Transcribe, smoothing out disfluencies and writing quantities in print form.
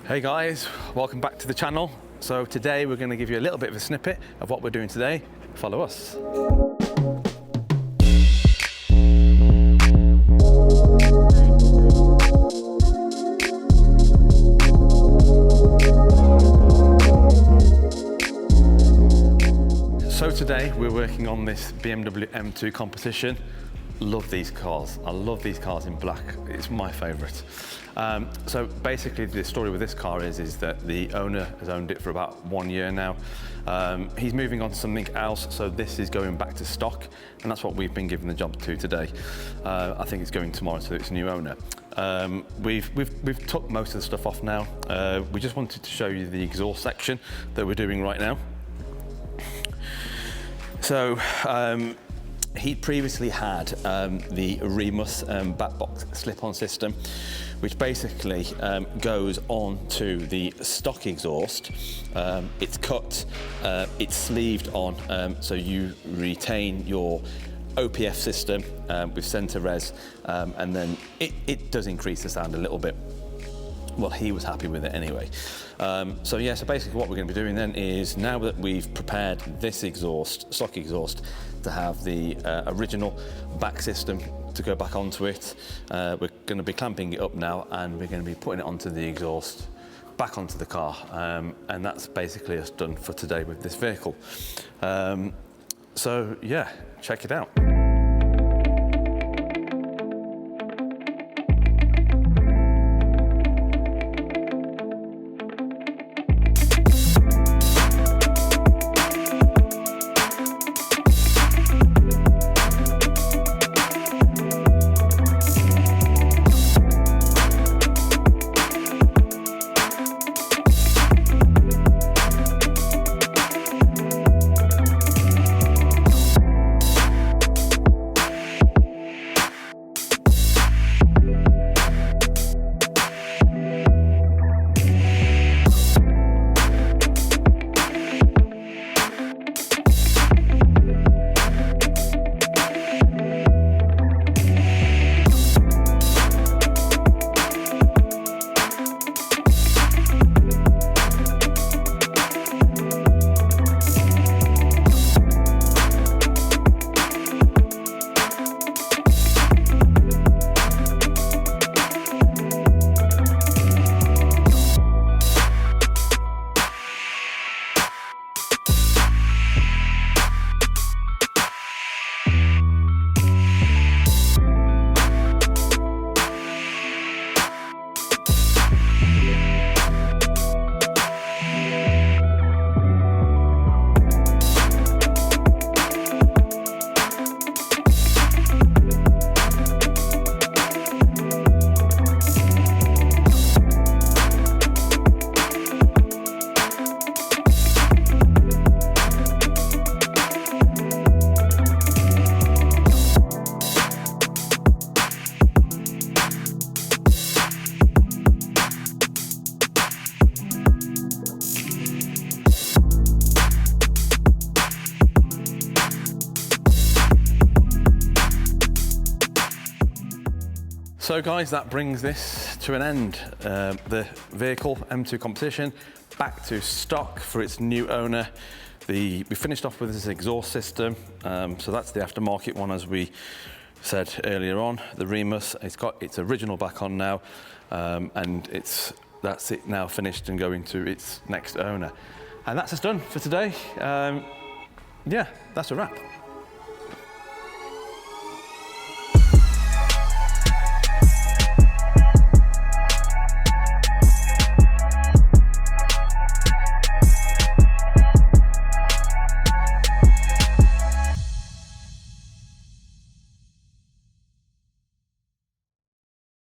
Hey guys, welcome back to the channel. So today we're going to give you a little bit of a snippet of what we're doing today. Follow us. So today we're working on this BMW M2 Competition. Love these cars. I love these cars in black. It's my favourite. So basically the story with this car is that the owner has owned it for about 1 year now. He's moving on to something else, so this is going back to stock, and that's what we've been given the job to today. I think it's going tomorrow to its new owner. We've took most of the stuff off now. We just wanted to show you the exhaust section that we're doing right now. So he previously had the Remus back box slip-on system, which basically goes on to the stock exhaust. It's cut, it's sleeved on, so you retain your OPF system with centre res, and then it does increase the sound a little bit. Well, he was happy with it anyway. So basically what we're going to be doing then is, now that we've prepared this exhaust, stock exhaust, to have the original back system to go back onto it, we're going to be clamping it up now, and we're going to be putting it onto the exhaust, back onto the car, and that's basically us done for today with this vehicle. So yeah, check it out. So guys, that brings this to an end. The vehicle, M2 Competition, back to stock for its new owner. We finished off with this exhaust system, so that's the aftermarket one, as we said earlier on. The Remus, it's got its original back on now, and that's it now, finished and going to its next owner. And that's us done for today. Yeah, that's a wrap.